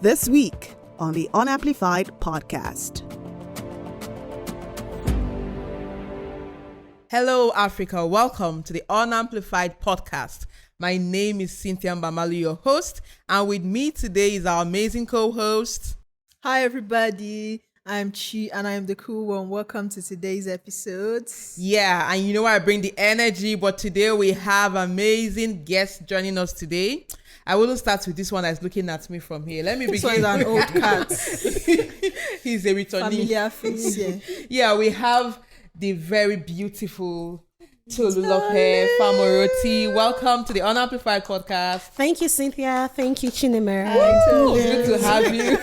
This week on the Unamplified Podcast. Hello, Africa. Welcome to the Unamplified Podcast. My name is Cynthia Mbamalu, your host, and with me today is our amazing co-host. Hi, everybody. I'm Chi, and I am the cool one. Welcome to today's episode. Yeah, and you know I bring the energy, but today we have amazing guests joining us today. I wouldn't start with this one that's looking at me from here. Let me This begin. one is an old cat. He's a returnee. Familiar face, yeah. Yeah, we have the very beautiful Tolulope Famoroti. Welcome to the Unamplified Podcast. Thank you, Cynthia. Thank you, Chinemerem. Good to have you.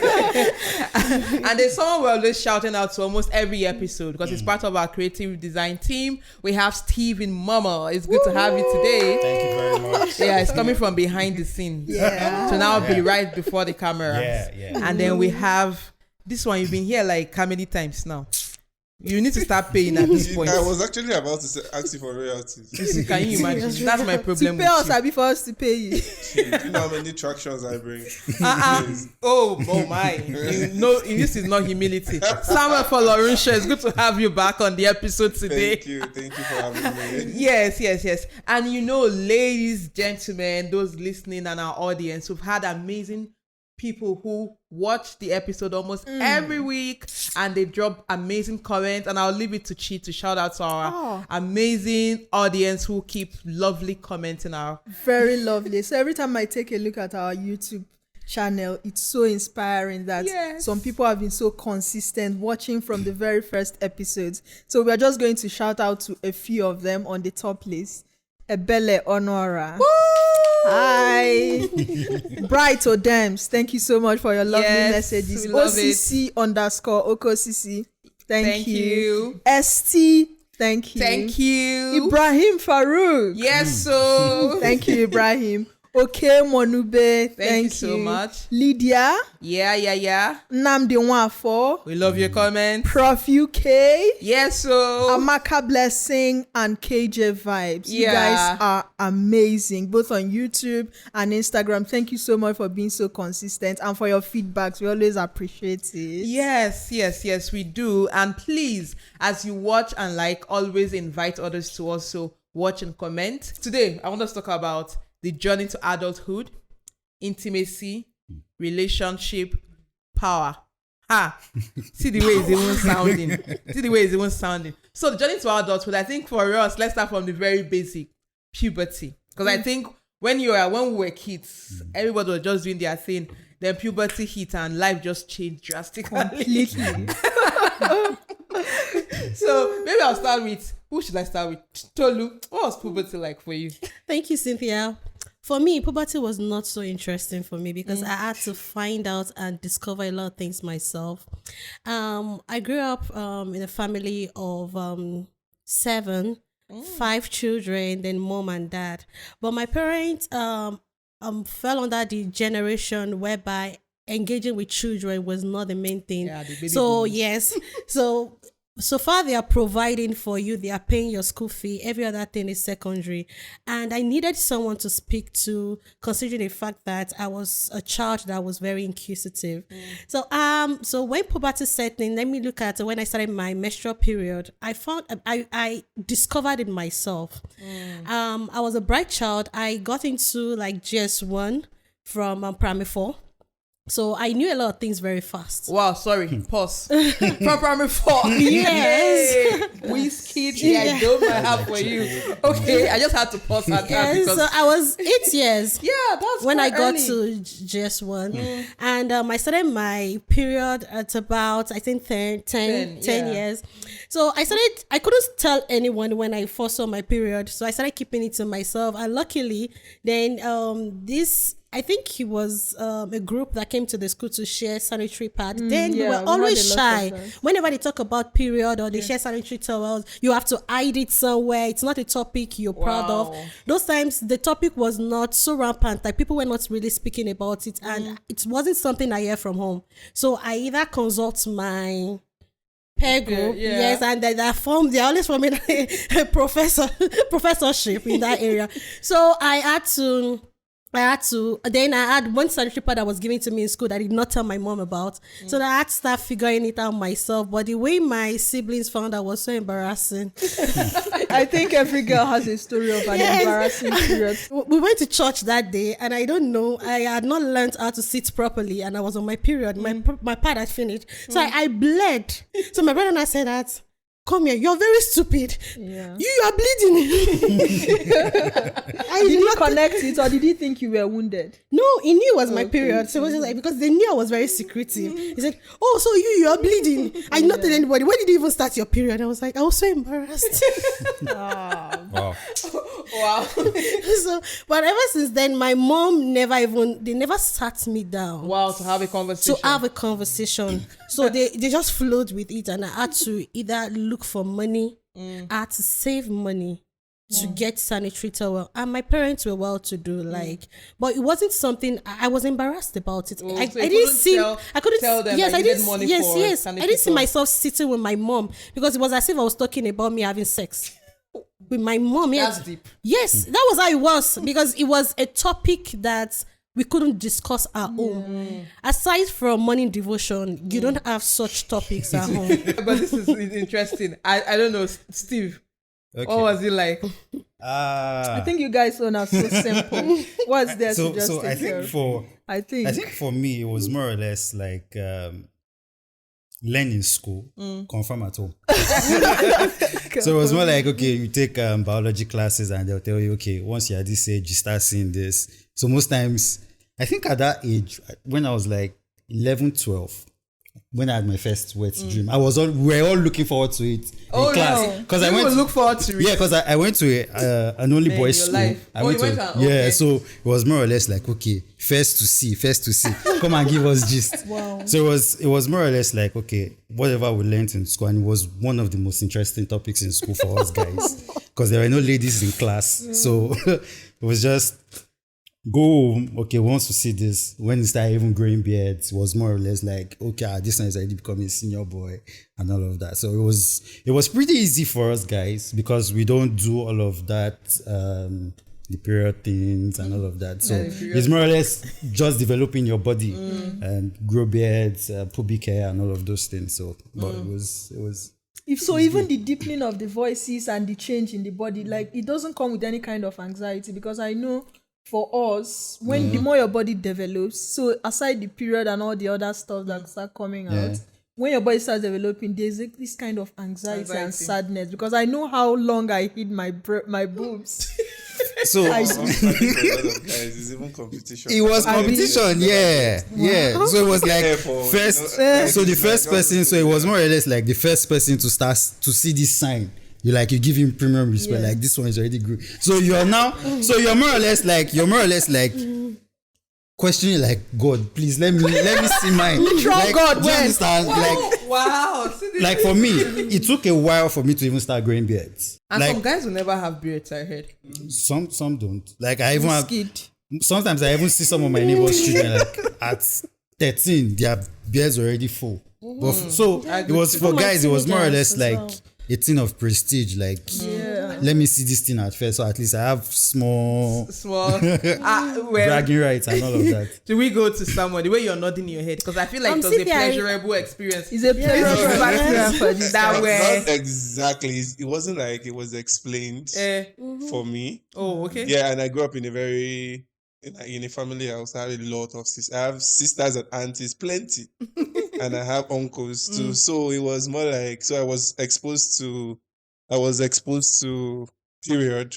And there's someone we're always shouting out to almost every episode because it's part of our creative design team. We have Stephen Momoh. It's good to have you today. Thank you very much. Yeah, it's coming from behind the scenes. Yeah. So now be right before the camera. Yeah. And then we have this one. You've been here like how many times now? You need to start paying at this point. I was actually about to ask you for royalties. Can you imagine? That's my problem. To pay with us, you. or before us to pay you. Do you know how many tractions I bring? Oh my. This is not humility. Samuel Folorusho, it's good to have you back on the episode today. Thank you for having me. Yes. And you know, ladies, gentlemen, those listening and our audience, we've had amazing people who watch the episode almost every week and they drop amazing comments, and I'll leave it to Chi to shout out to our amazing audience who keep lovely commenting our Very lovely. So every time I take a look at our YouTube channel, it's so inspiring that some people have been so consistent watching from the very first episodes. So we're just going to shout out to a few of them on the top list. Ayomide Onuorah. Hi. Bright Odems, thank you so much for your lovely messages. We love OCC_OKOCC. Thank you. ST, thank you. Thank you. Ibrahim Farouk. Yes, so Thank you, Ibrahim. Okay, Monube. Thank you so much. Lydia. Yeah. Namdi Nwafo. We love your comments. Prof UK. Yes, so Amaka Blessing and KJ Vibes. You guys are amazing, both on YouTube and Instagram. Thank you so much for being so consistent and for your feedbacks. We always appreciate it. Yes, we do. And please, as you watch and always invite others to also watch and comment. Today, I want us to talk about the journey to adulthood, intimacy, relationship, power. See the way it's even sounding. So the journey to adulthood, I think for us, let's start from the very basic, puberty. Because I think when we were kids, everybody was just doing their thing. Then puberty hit and life just changed drastically. Completely. So maybe I'll start with, who should I start with? Tolu, what was puberty like for you? Thank you, Cynthia. For me, puberty was not so interesting for me because I had to find out and discover a lot of things myself. I grew up in a family of 7, 5 children, then mom and dad. But my parents fell under the generation whereby engaging with children was not the main thing. So far they are providing for you, they are paying your school fee, every other thing is secondary. And I needed someone to speak to, considering the fact that I was a child that was very inquisitive. So when puberty set in, let me look at when I started my menstrual period, I discovered it myself. I was a bright child. I got into GS1 from primary 4. So I knew a lot of things very fast. Wow, sorry, pause. From primary 4. Yes. Whiskey, I don't have for you. Okay, I just had to pause at that because so I was 8 years. Yeah, that's when I got early. to GS1. And I started my period at about, I think, 10 years. So I couldn't tell anyone when I first saw my period. So I started keeping it to myself. And luckily, then I think it was a group that came to the school to share sanitary pads. Then we were always shy. Whenever they talk about period or they share sanitary towels, you have to hide it somewhere. It's not a topic you're proud of. Those times, the topic was not so rampant. Like people were not really speaking about it. And it wasn't something I hear from home. So I either consult my peer group, yes, and they're always forming a professorship in that area. So I had to Then I had one sanitary pad that was given to me in school that I did not tell my mom about. So I had to start figuring it out myself. But the way my siblings found out was so embarrassing. I think every girl has a story of an embarrassing period. We went to church that day, and I don't know, I had not learned how to sit properly, and I was on my period. My pad had finished. So I bled. So my brother and I said that, come here, you're very stupid. Yeah. You are bleeding. Did he connect it, or did he think you were wounded? No, he knew it was my period. So it was just like, because they knew I was very secretive. He said, oh, so you are bleeding. I did not tell anybody. When did you even start your period? I was like, I was so embarrassed. Wow. Wow. So, but ever since then, my mom they never sat me down. Wow, to have a conversation. So they just flowed with it, and I had to either look for money, I had to save money to get sanitary towel, and my parents were well to do, but it wasn't something I was embarrassed about it. Oh, I so I couldn't tell them yes, that I you didn't needed money yes, for yes. I sanitary didn't see towel. myself sitting with my mom, because it was as if I was talking about me having sex with my mom. That's deep. Yes, that was how it was, because it was a topic that we couldn't discuss at home. Aside from morning devotion, you don't have such topics at home. But this is interesting. I don't know, Steve. Okay. What was it like? I think you guys are so simple. What's there to just so take care of? I think for me it was more or less like learn in school, confirm at home. So it was more like, okay, you take biology classes and they'll tell you, okay, once you're at this age, you start seeing this. So most times, I think at that age, when I was like 11, 12, when I had my first wet dream, we were all looking forward to it in class. Because I went to look forward to it. Yeah, because I went to an only boys school. Life. So it was more or less like, okay, first to see. Come and give us gist. Wow. So it was more or less like, okay, whatever we learned in school, and it was one of the most interesting topics in school for us guys, because there were no ladies in class. So it was just go home, okay, wants to see this. When he started even growing beards, it was more or less like, okay, this one is already becoming a senior boy and all of that. So it was pretty easy for us guys, because we don't do all of that, the period things and all of that. So it's more or less just developing your body and grow beards, pubic hair and all of those things. So, but it was. Even the deepening of the voices and the change in the body, like, it doesn't come with any kind of anxiety, because I know for us, when the more your body develops, so aside the period and all the other stuff that start coming out, when your body starts developing, there's this kind of anxiety and sadness, because I know how long I hid my boobs. So Guys, it's even competition. it was competition, yeah. So it was like first. So the first person. So it was more or less like the first person to start to see this sign. You give him premium respect. Like, this one is already good. So you're more or less like questioning, like, God, please let me see mine. Like, God, do you understand? Wow. Like for me, it took a while for me to even start growing beards. And like, some guys will never have beards, I heard. Some don't. Like, I even have. Skid. Sometimes I even see some of my neighbors' children, like, at 13, their beards already full. But it was for guys. It was more or less like a thing of prestige. Like, let me see this thing at first, so at least I have small bragging rights and all of that. Do we go to someone the way you're nodding your head? Because I feel like it was a pleasurable experience. It's a pleasurable experience. That way. Not exactly. It wasn't like it was explained for me. Oh, okay. Yeah, and I grew up in a family house. I have a lot of sisters. I have sisters and aunties, plenty. And I have uncles too. So it was more like, I was exposed to period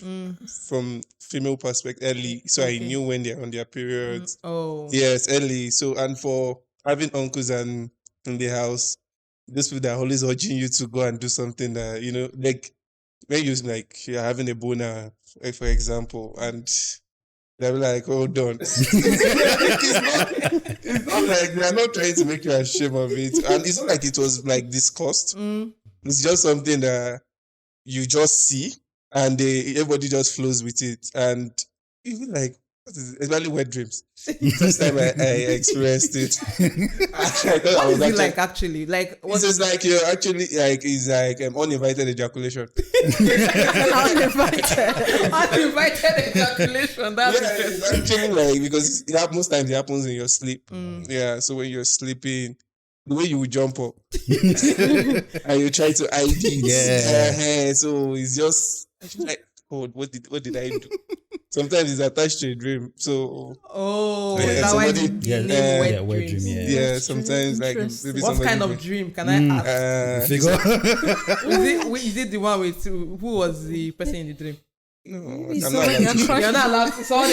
from female perspective early. So I knew when they're on their periods. Oh. Yes, early. So, and for having uncles and in the house, these people that are always urging you to go and do something that, like, when you're having a boner, for example, and they're like, hold on. It's not like they're not trying to make you ashamed of it. And it's not like it was like discussed. It's just something that you just see and everybody just flows with it. And even like, especially wet dreams. First time I experienced it. I thought I What was is it like actually? Like what? It's just like you're actually like it's like uninvited ejaculation. Uninvited ejaculation. That's Yeah, interesting. it's actually like because most times it happens in your sleep. Yeah, so when you're sleeping, the way you would jump up and you try to hide it. Yeah. So it's just actually like, God, what did I do? Sometimes it's attached to a dream. So Oh, Yeah, is that why somebody- the yeah, name wet wet dreams? dream, yeah, sometimes like Interesting. maybe What somebody kind will- of dream can I ask? Figure. Is it the one with who was the person in the dream? No, Maybe I'm somebody not. are crushing. You're not allowed to. Someone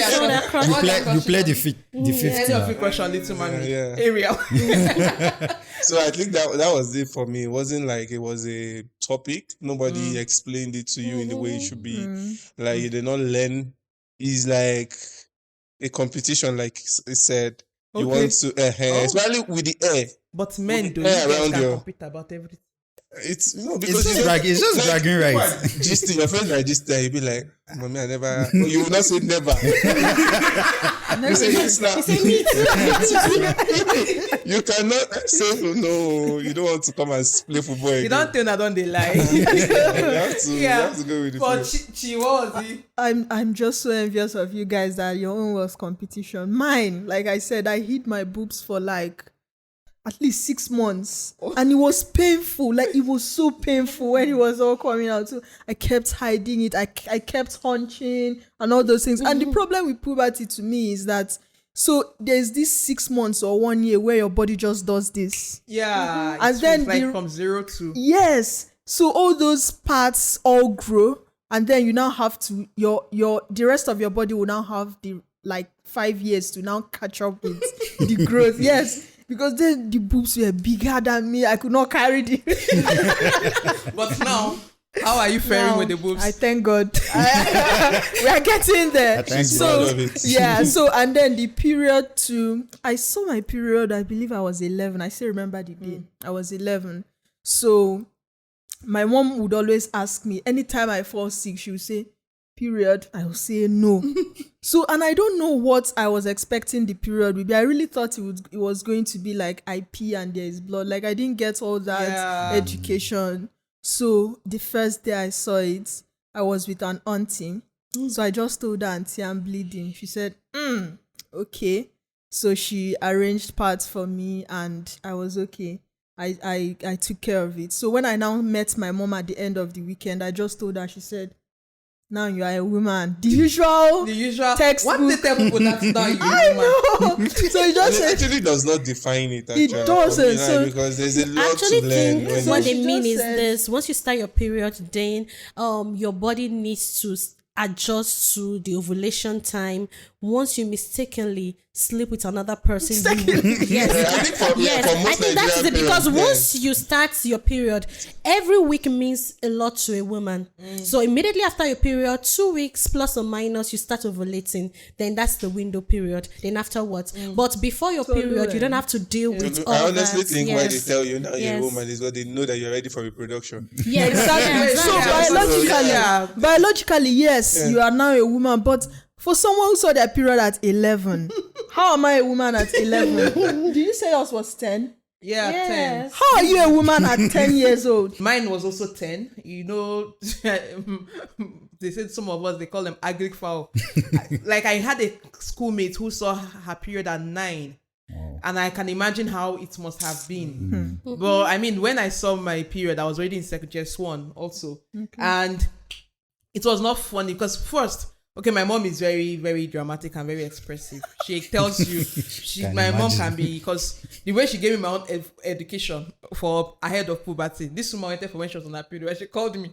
you play the fifth. Any of you crush on little man Yeah. area. So I think that was it for me. It wasn't like it was a topic. Nobody explained it to you in the way it should be. Like you did not learn. It's like a competition, like it said. You Okay. want to, especially with the air. But men do. You Yeah, guys around can you. compete about everything. It's It's because just you bragging. It's just bragging rights. Just your friends are just there. You be like, "Mommy, I never." You will not say never. You say yes now. You cannot say no. You don't want to come and play football again. You don't think I don't they lie. You have to. You Yeah. have to go with the But flow. she was it. I'm just so envious of you guys that your own was competition. Mine, like I said, I hid my boobs for like at least 6 months, and it was painful. Like it was so painful when it was all coming out. So I kept hiding it. I kept hunching and all those things. And the problem with puberty to me is that so there's this 6 months or 1 year where your body just does this. Yeah. And It's then like the- from 0 to. Yes. So all those parts all grow, and then you now have to the rest of your body will now have the like 5 years to now catch up with the growth. Yes. Because then the boobs were bigger than me. I could not carry the. But now, how are you faring Now, with the boobs? I thank God. We are getting there. She's So proud of it. yeah. So and then the period to I saw my period. I believe I was 11. I still remember the day. I was 11. So my mom would always ask me anytime I fall sick. She would say, "Period." I would say no. So, and I don't know what I was expecting the period would be. I really thought it was going to be like I pee and there is blood. Like I didn't get all that education. So the first day I saw it, I was with an auntie. So I just told her, "Auntie, I'm bleeding." She said, okay. So she arranged parts for me and I was okay. I took care of it. So when I now met my mom at the end of the weekend, I just told her, she said, "Now you are a woman." The usual textbook. What they tell people that now you I know. So it just It said, actually does not define it. Actually, doesn't, for me, so- because there's a lot Actually, to learn. think when what you- they She mean just is said- this: once you start your period, then your body needs to adjust to the ovulation time. Once you mistakenly sleep with another person, yes, Yeah, I think for yes, I most think that's it. Nigerian Because parents, once you start your period, every week means a lot to a woman. So immediately after your period, 2 weeks plus or minus, you start ovulating. Then that's the window period. Then afterwards, but before your period, you don't have to deal with all I honestly that. think why they Yes. tell you now you're Yes. a woman is what they know that you're ready for reproduction. Yeah, exactly. exactly. So Yeah. biologically, yes, you are now a woman. But for someone who saw their period at 11, how am I a woman at 11? Did you say yours was 10? Yeah, 10. Yes. How are you a woman at 10 years old? Mine was also 10. You know, they said some of us, they call them agric fowl. Like I had a schoolmate who saw her period at 9. And I can imagine how it must have been. But I mean, when I saw my period, I was already in secondary one also. And it was not funny because first, okay, my mom is very, very dramatic and very expressive. She tells you, my mom can be, because the way she gave me my own education for ahead of puberty, this woman went for when she was on that period, where she called me.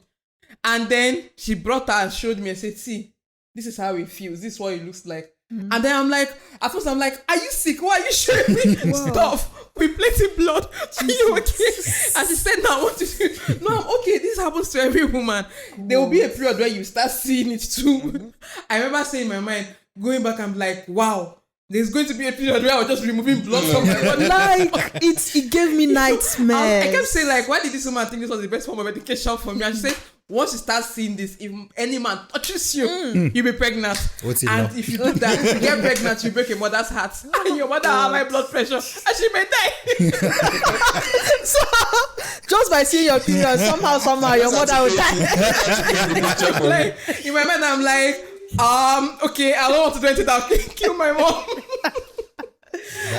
And then she brought her and showed me and said, "See, this is how it feels. This is what it looks like." And then I'm like, at first I'm like, "Are you sick? Why are you showing me stuff with plenty blood? Are you okay?" And she said, "No, I want to." No, I'm okay. This happens to every woman. There will be a period where you start seeing it too. I remember saying in my mind, going back, I'm like, wow, there's going to be a period where I was just removing blood from my body. Like, it gave me nightmares. I kept saying, like, why did this woman think this was the best form of education for me? And she said, once you start seeing this, if any man touches you, you'll be pregnant. What's it and now? if you do that, if you get pregnant, you break your mother's heart. And your mother has high blood pressure. And she may die. So, just by seeing your period, somehow, your mother will die. Like, in my mind, I'm like, okay, I don't want to do anything that will kill my mom.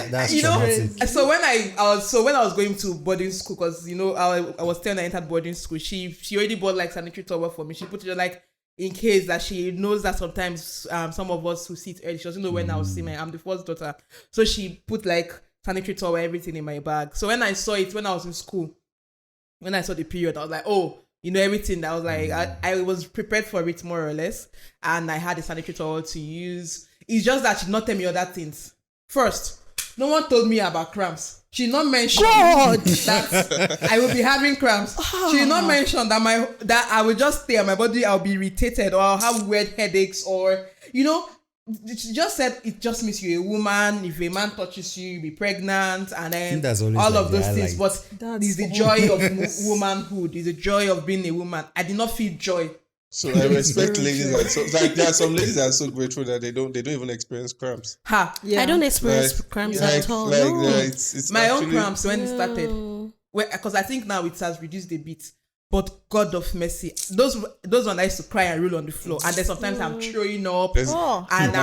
That's you know, traumatic. so when I was going to boarding school, because you know I was 10 I entered boarding school, she already bought like sanitary towel for me. She put it like in case that she knows that sometimes some of us who sit early, she doesn't know when I'll see I'm the first daughter, so she put like sanitary towel, everything in my bag. So when I saw it when I was in school, when I saw the period, I was like, oh, you know, everything that I was like, I was prepared for it more or less, and I had a sanitary towel to use. It's just that she did not tell me other things. First, no one told me about cramps. She did not mention that I will be having cramps. She did not mention that I will just stay on my body, I'll be irritated, or I'll have weird headaches, or you know, she just said it just means you're a woman. If a man touches you, you'll be pregnant, and then all of those things. But it's the joy of womanhood. It's the joy of being a woman. I did not feel joy. So I respect ladies. Like there are some ladies that are so grateful that they don't even experience cramps. I don't experience cramps at all. It's my own cramps when it started. Because I think now it has reduced a bit. But God of mercy, those when I used to cry and roll on the floor, and then sometimes I'm throwing up. And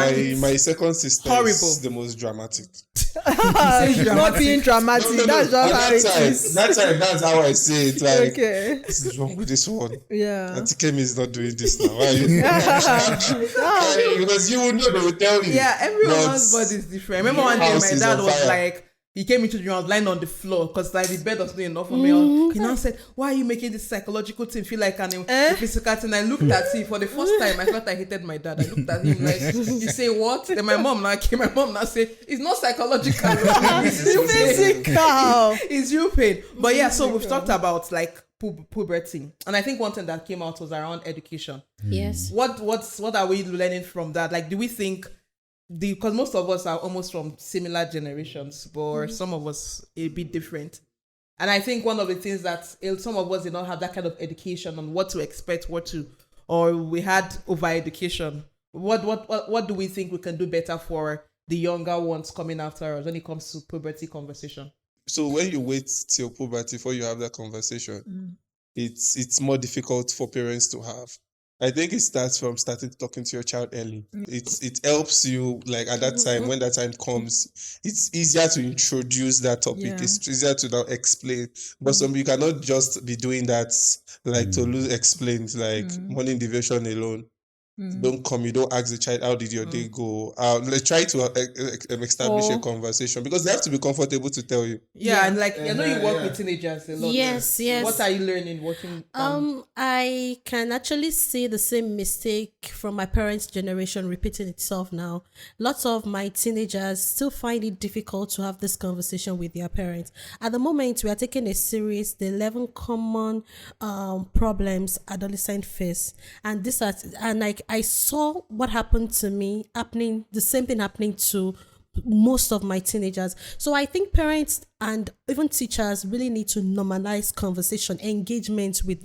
my second sister horrible. Is the most dramatic. Not being dramatic. No. That's just how it is. That's how I say it. Like, Okay. this is wrong with this one. Yeah. Auntie Kemi is not doing this now. Why are you? Because you would know, they would tell you. Yeah, everyone's body is different. I remember one day my dad was like, he came into the room, I was lying on the floor because like the bed was not enough for me. He now said, why are you making this psychological thing feel like a physical thing? I looked at him for the first time. I felt I hated my dad. I looked at him like, you say what? Then my mom now said, it's not psychological. It's physical. It's real pain. But yeah, so we've talked about like puberty. And I think one thing that came out was around education. Yes. What are we learning from that? Like, do we think because most of us are almost from similar generations, but some of us a bit different. And I think one of the things that some of us did not have that kind of education on what to expect, or we had over education. What do we think we can do better for the younger ones coming after us when it comes to puberty conversation? So when you wait till puberty before you have that conversation, it's more difficult for parents to have. I think it starts from starting talking to your child early. It helps you, like at that time, when that time comes, it's easier to introduce that topic. Yeah. It's easier to now explain. But you cannot just be doing that, like Tolu explained, like morning devotion alone. Don't come, you don't ask the child, how did your day go? Let's try to establish a conversation, because they have to be comfortable to tell you. Yeah, and like, you work with teenagers a lot. Yes. What are you learning working? I can actually see the same mistake from my parents' generation repeating itself now. Lots of my teenagers still find it difficult to have this conversation with their parents. At the moment, we are taking a series, the 11 common problems adolescents face, and I saw what happened to me happening, the same thing happening to most of my teenagers. So I think parents and even teachers really need to normalize conversation, engagement with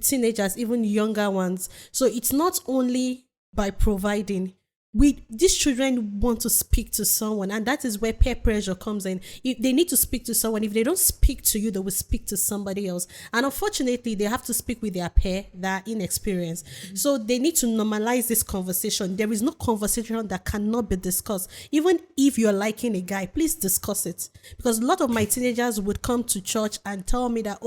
teenagers, even younger ones. So it's not only by providing. These children want to speak to someone, and that is where peer pressure comes in. If they need to speak to someone, if they don't speak to you, they will speak to somebody else. And unfortunately, they have to speak with their peer that are inexperienced. So they need to normalize this conversation. There is no conversation that cannot be discussed. Even if you're liking a guy, please discuss it. Because a lot of my teenagers would come to church and tell me that,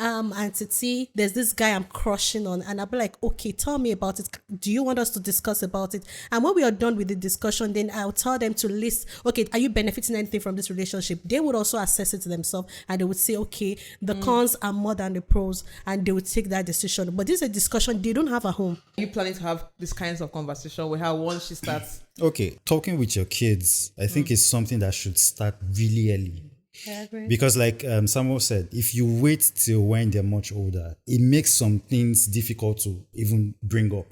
Auntie T, there's this guy I'm crushing on. And I'll be like, okay, tell me about it. Do you want us to discuss about it? And when we are done with the discussion, then I'll tell them to list, okay, are you benefiting anything from this relationship? They would also assess it to themselves, and they would say, okay, the cons are more than the pros, and they would take that decision. But this is a discussion they don't have at home. Are you planning to have these kinds of conversation with her once she starts? Okay, talking with your kids, I think is something that should start really early. I agree. Because like Samuel said, if you wait till when they're much older, it makes some things difficult to even bring up.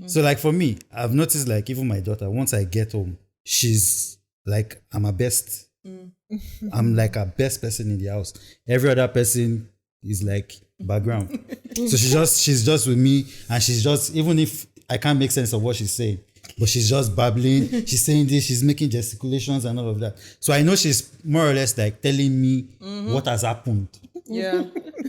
So like for me, I've noticed like even my daughter, once I get home, she's like, I'm her best. I'm like her best person in the house. Every other person is like background. So she's just with me, and she's just, even if I can't make sense of what she's saying, but she's just babbling. She's saying this, she's making gesticulations and all of that. So I know she's more or less like telling me what has happened. Yeah.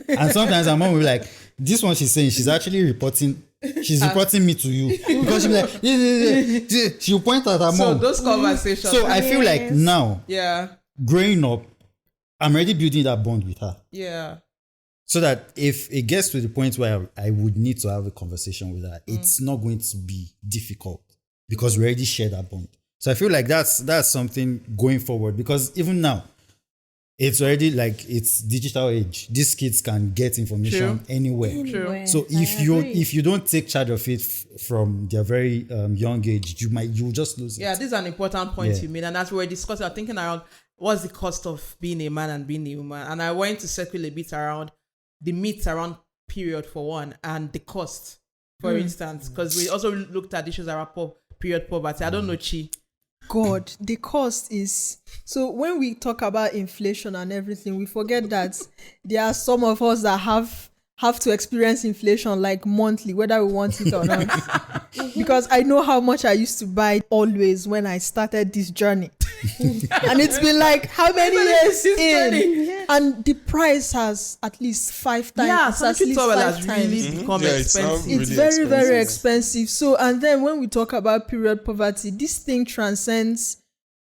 And sometimes my mom will be like, this one she's saying, she's actually reporting me to you. Because she'll be like, yeah. She'll point at her mom. So those conversations. So I feel like now, growing up, I'm already building that bond with her. Yeah. So that if it gets to the point where I would need to have a conversation with her, it's not going to be difficult because we already share that bond. So I feel like that's something going forward, because even now, it's already like it's digital age. These kids can get information anywhere. True. So if you don't take charge of it from their very young age, you'll just lose it. Yeah, this is an important point you made, and as we were discussing, I'm thinking around what's the cost of being a man and being a woman, and I went to circle a bit around the myths around period for one, and the cost, for instance, because we also looked at issues around period poverty. I don't know, Chi. God, the cost is, so when we talk about inflation and everything, we forget that there are some of us that have to experience inflation like monthly, whether we want it or not. Because I know how much I used to buy always when I started this journey. And it's been like how many years in? Yeah. And the price has at least 5 times. Yeah, it's at least 5 times. really become expensive. It's very, very expensive. So, and then when we talk about period poverty, this thing transcends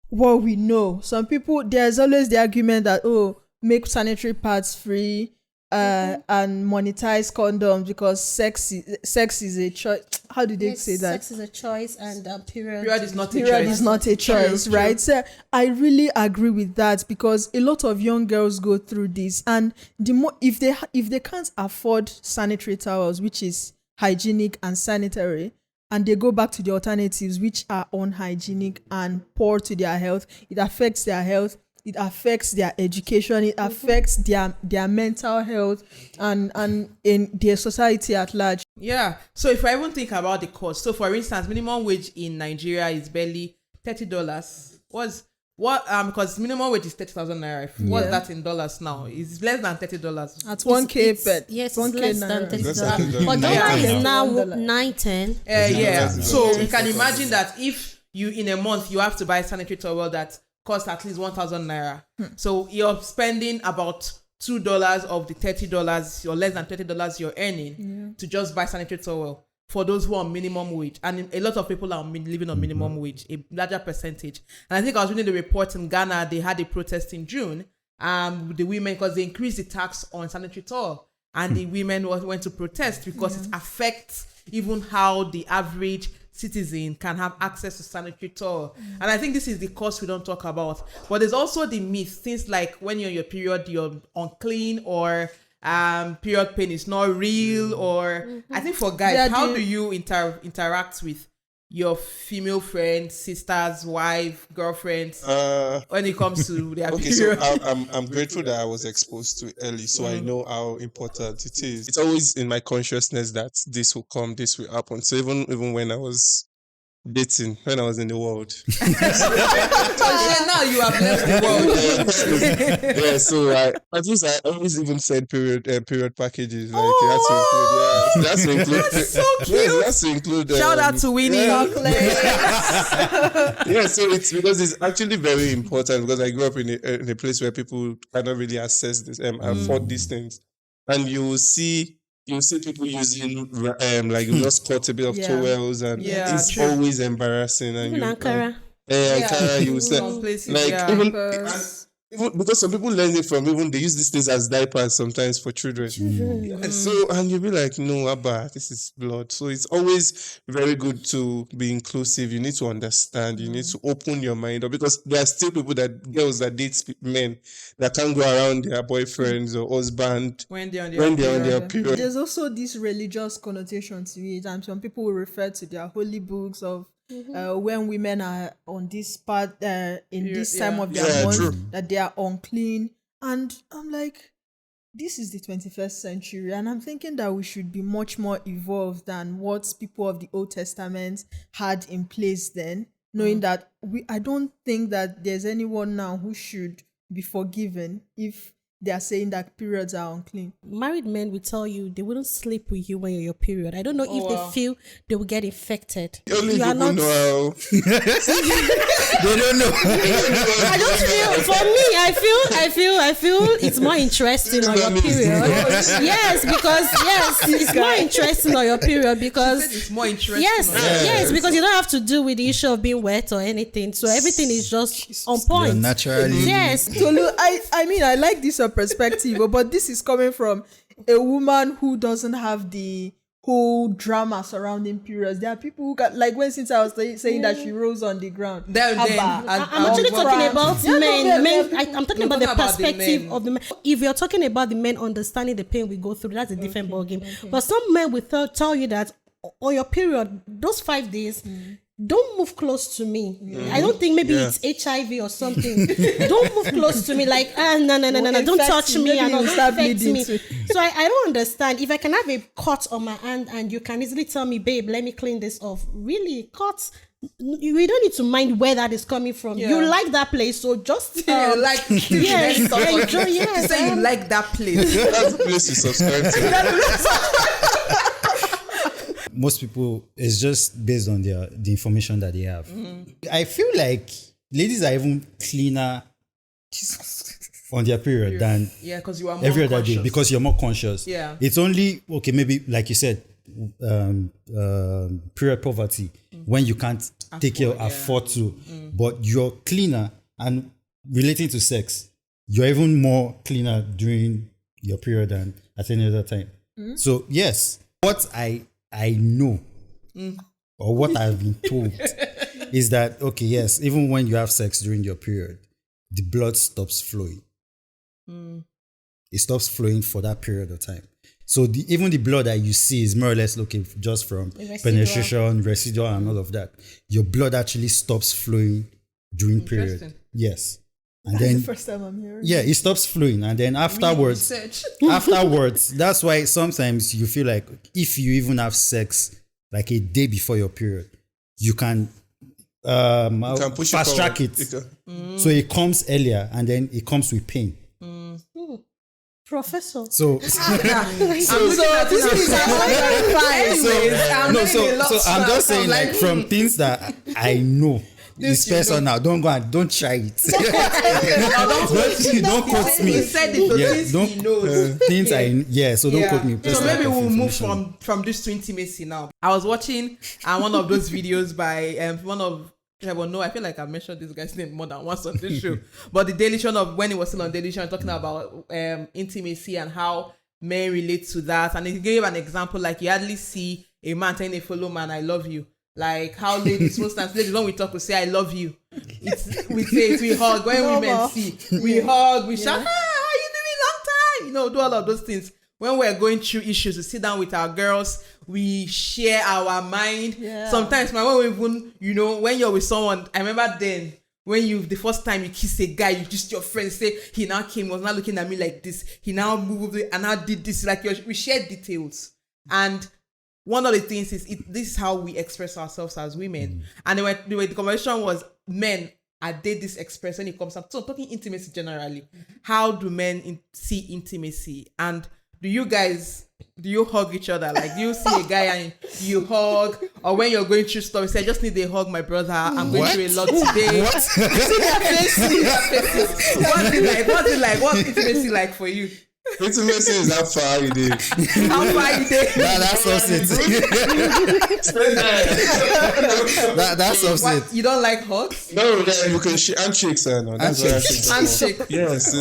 what we know. Some people, there's always the argument that, make sanitary pads free, and monetize condoms because sex is a choice. How do they say that? Sex is a choice, and period is not a choice, right? So I really agree with that, because a lot of young girls go through this, and the more if they can't afford sanitary towels, which is hygienic and sanitary, and they go back to the alternatives which are unhygienic and poor to their health, it affects their health. It affects their education. It affects their mental health and in their society at large. Yeah. So if I even think about the cost, so for instance, minimum wage in Nigeria is barely $30. Because minimum wage is 30,000 naira. What's that in dollars now? It's less than $30. At 1K per. Yes, it's less than $30. But dollar is now 910. Yeah. So you can imagine that if you in a month you have to buy sanitary towel that cost at least 1,000 naira. So you're spending about $2 of the $30 or less than $30 you're earning to just buy sanitary towel for those who are on minimum wage. And a lot of people are living on minimum wage, a larger percentage. And I think I was reading the report in Ghana, they had a protest in June, with the women, because they increased the tax on sanitary towel. And the women went to protest because it affects even how the average citizen can have access to sanitary towel. And I think this is the cost we don't talk about. But there's also the myth, things like when you're in your period, you're unclean, or period pain is not real, or I think for guys, how do you interact with your female friends, sisters, wife, girlfriends when it comes to their period? So I'm grateful that I was exposed to it early, so I know how important it is. It's always in my consciousness that this will come, this will happen. So even when I was dating, when I was in the world. Now you have left the world. Yeah, so I always even said period packages. Like you have to include. That's so cute. That's to include. Shout out to Winnie. Yeah, so it's because it's actually very important, because I grew up in a place where people cannot really access this afford these things, and you see people using like just cut a bit of towels, and it's always embarrassing. And Ankara. Ankara, you say like even because some people learn it from, even they use these things as diapers sometimes for children. And you'll be like, no, Abba, this is blood. So it's always very good to be inclusive. You need to understand. You need to open your mind up, because there are still girls that date men that can't go around their boyfriends or husband when they're on their period. There's also this religious connotation to it, and some people will refer to their holy books of when women are on this part in this time of their month, that they are unclean. And I'm like, this is the 21st century, and I'm thinking that we should be much more evolved than what people of the Old Testament had in place then, knowing that I don't think that there's anyone now who should be forgiven if they are saying that periods are unclean. Married men will tell you they wouldn't sleep with you when you're your period. I don't know if they feel they will get infected. Only You are people not. know. They don't know. I don't feel. For me, I feel it's more interesting on your period. Yes, because it's more interesting on your period because It's more interesting. yes, because you don't have to deal with the issue of being wet or anything. So everything is just on point. You're naturally. Yes. So look, I mean, I like this perspective, but this is coming from a woman who doesn't have the whole drama surrounding periods. There are people who got, like when Cynthia was saying that she rolls on the ground. Then, Abba. I'm actually talking about men. I'm talking about the talking about the perspective men. of the men. If you're talking about the men understanding the pain we go through, that's a different ballgame. But some men will tell you that on your period, those 5 days, don't move close to me. I don't think maybe it's HIV or something. Don't move close to me. Like, no, don't touch me. And don't affect me. So I don't understand. If I can have a cut on my hand and you can easily tell me, babe, let me clean this off. Really, cuts. We don't need to mind where that is coming from. Yeah. You like that place, so just like yes, enjoy. You Yes, say you like that place. That's the place you subscribe to. Most people, it's just based on the information that they have. I feel like ladies are even cleaner on their period than Because you are more every other conscious. day because you're more conscious. Yeah. It's only, okay, maybe like you said, period poverty, when you can't afford to, but you're cleaner. And relating to sex, you're even more cleaner during your period than at any other time. So yes, what I know or what I've been told is that, okay, yes, even when you have sex during your period, the blood stops flowing. It stops flowing for that period of time. So even the blood that you see is more or less looking just from penetration, residual, and all of that. Your blood actually stops flowing during period. Yes. And That's then the first time I'm hearing. yeah, it stops flowing, and then afterwards, that's why sometimes you feel like if you even have sex like a day before your period, you can push it fast track forward. it. So it comes earlier, and then it comes with pain. Professor. So This is I'm just saying, like, from things that I know. This person now, don't go and don't try it. Don't quote me. He said it to things he knows. Things so don't quote me. So maybe we'll move from this to intimacy now. I was watching one of those videos by one of no, I feel like I've mentioned this guy's name more than once on this show. But the Daily Show when it was still on Daily Show, talking about intimacy and how men relate to that. And he gave an example, like you hardly see a man telling a fellow man, I love you. Like how ladies, most times ladies, when we talk, we say, I love you. We hug. When women see, we hug, we shout, how are you doing? Long time. Do all of those things. When we're going through issues, we sit down with our girls, we share our mind. Yeah. Sometimes, when we even, when you're with someone, I remember then, when the first time you kiss a guy, you just your friend say, he now came, was not looking at me like this. He now moved and now did this. Like we share details. And one of the things is this is how we express ourselves as women. And the conversation was men, are they this express when it comes up? So I'm talking intimacy generally. How do men see intimacy? And do you hug each other? Like, do you see a guy and you hug? Or when you're going through stuff, you say, I just need a hug, my brother. I'm going through a lot today. What? See their faces. What's it like? What's intimacy like for you? Intimacy is how far you did. How far you did? That's opposite. That's opposite. What, you don't like hugs? No, you can handshakes. No, that's what I think. Handshake. Yes.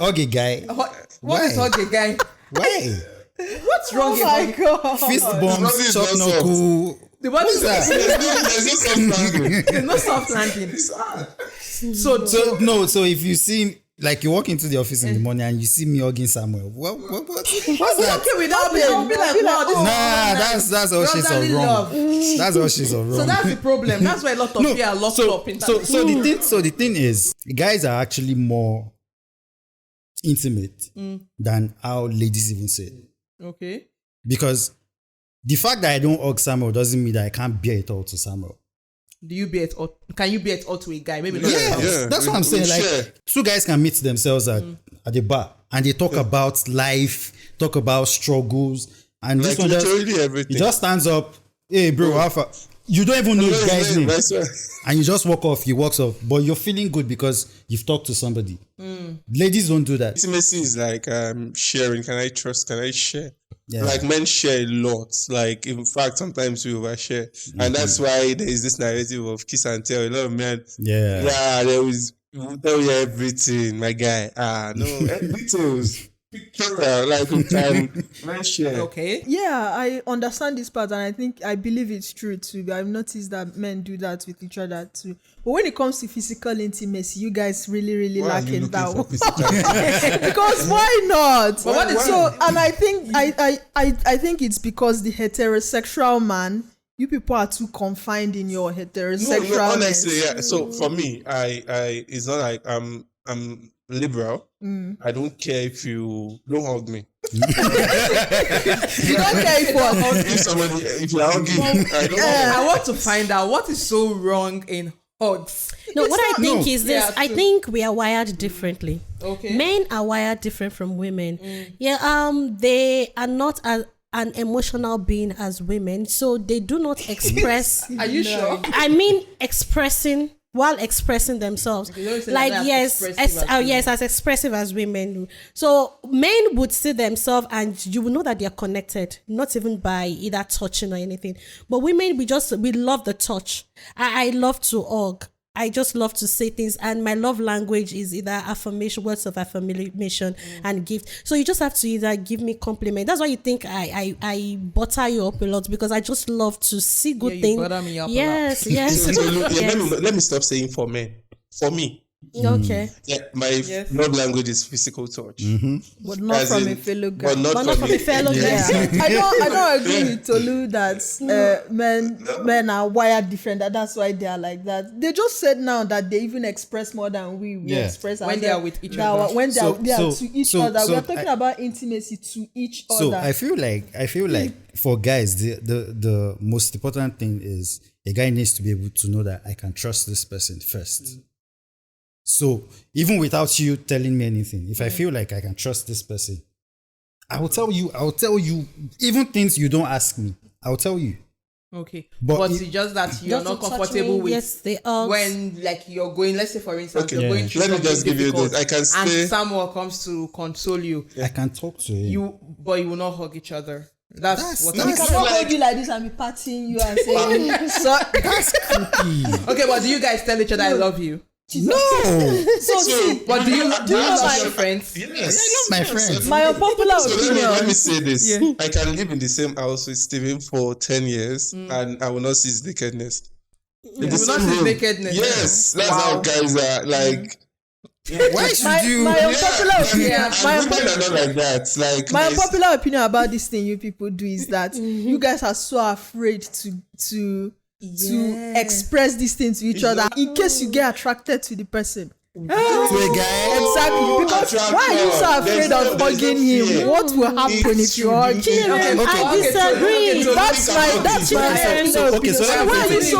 Okay, guy. What is hug a guy? Why? What's wrong with hug? God. Fist bumps, chop knuckle. What is that? There's no soft landing. There's no soft landing. So if you see, like, you walk into the office in the morning and you see me hugging Samuel, what's that? Okay, without me, I'll be like, wow, this is that's all she's all wrong. That's all she's all wrong. So that's the problem. That's why a lot of people are locked up in that. So the thing is, guys are actually more intimate than how ladies even say. Okay. Because the fact that I don't hug Samuel doesn't mean that I can't bear it all to Samuel. Do you be it or can you be it all to a guy? Maybe not. Yeah, that's what I'm saying. Like, two guys can meet themselves at the bar and they talk about life, talk about struggles, and Like this one literally everything. he just stands up. Hey, bro, Alpha. You don't even know the guy's name, That's right. and you just walk off. He walks off, but you're feeling good because you've talked to somebody. Ladies don't do that. Intimacy is like sharing. Can I trust? Can I share? Yeah. Like men share a lot. Like in fact, sometimes we overshare, and that's why there is this narrative of kiss and tell. A lot of men, Yeah. there was tell you everything, my guy. No, details. Pictorial, like men share. Okay. Yeah, I understand this part, and I believe it's true too. I've noticed that men do that with each other too. But when it comes to physical intimacy, you guys really Why are lack you in looking that for one. physical? Because why not? But what is- So, and I think I think it's because the heterosexual man, you people are too confined in your heterosexual. No, honestly, yeah. So for me, I it's not like I'm liberal. I don't care if you don't hug me. You don't care if what? If you're hugging, I don't I want to find out what is so wrong in hugs. No, what I think is this. Yeah, I true. think we are wired differently. Okay. Men are wired different from women. Yeah, they are not an emotional being as women, so they do not express. Are you sure? I mean, expressing themselves. You don't say Like that yes, expressive as yes, as expressive as women do. So men would see themselves, and you will know that they are connected, not even by either touching or anything. But women, we love the touch. I love to hug. I just love to say things, and my love language is either affirmation, words of affirmation, and gift. So you just have to either give me compliment. That's why you think I butter you up a lot, because I just love to see good you things. butter me up a Yes, yes. So look, Yes. let me stop saying for men. For me, Okay. yeah, my love language is physical touch. But not As from in- a fellow guy. But not But from a fellow guy. Yeah. I don't agree with Tolu that men are wired different. That's why they are like that. They just said now that they even express more than we Yeah. express When they are with each that other. When they are So- to each so- other. so We are talking I- about intimacy to each So other. I feel like for guys, the most important thing is a guy needs to be able to know that I can trust this person first. So even without you telling me anything, if I feel like I can trust this person, I will tell you even things you don't ask me. I'll tell you. Okay. But But it- it's just that you're Just not to touch comfortable me, with yes, they are. when like you're going, let's say for instance, Okay, you're going through let me something just give you difficult this. I can stay. and someone comes to console you. I can talk to him. But you will not hug each other. That's what I'm you that's saying. cannot like- hold you like this and be patting you and saying, so, Okay, but do you guys tell each other I love you? No, so see, But do you love my- your friends? Yes. my friend. my unpopular So opinion. let me say this. I can live in the same house with Steven for 10 years and I will not see his nakedness. In the You will same not see his room. nakedness. Yes, that's how guys are. Like, Why should My you? unpopular opinion. Yeah. My and women unpopular are not like that. Like, My there's- unpopular opinion about this thing you people do is that you guys are so afraid to express this thing to each other in case you get attracted to the person. To a guy? Exactly. Because why are you so afraid of hugging him? What will happen if you hug him? I disagree. That's my Okay, so let me why are you finish.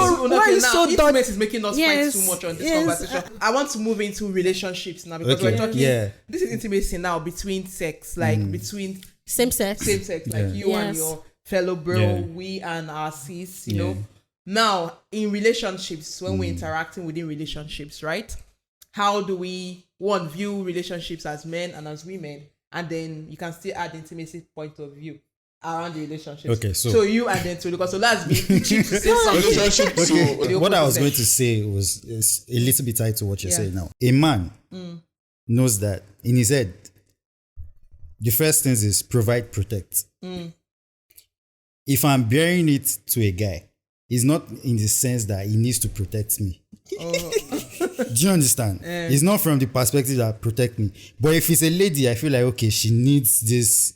so Intimate done? is making us Yes, fight too much on this yes. conversation. I want to move into relationships now because Okay, we're talking. yeah. This is intimacy now between sex, like between Same sex. same sex, like you and Yes. your fellow bro, Yeah. we and our sis, you know. Now, in relationships, when we're interacting within relationships, right? How do we view relationships as men and as women, and then you can still add intimacy point of view around the relationships. Okay, so you and then Tolu, so let's be cheap to say something. relationship Okay, to what I was opposite going sex. to say is a little bit tied to what you're Yeah. saying now. A man knows that in his head, the first thing is provide, protect. If I'm bearing it to a guy, it's not in the sense that he needs to protect me. Do you understand? It's not from the perspective that protect me. But if it's a lady, I feel like, okay, she needs this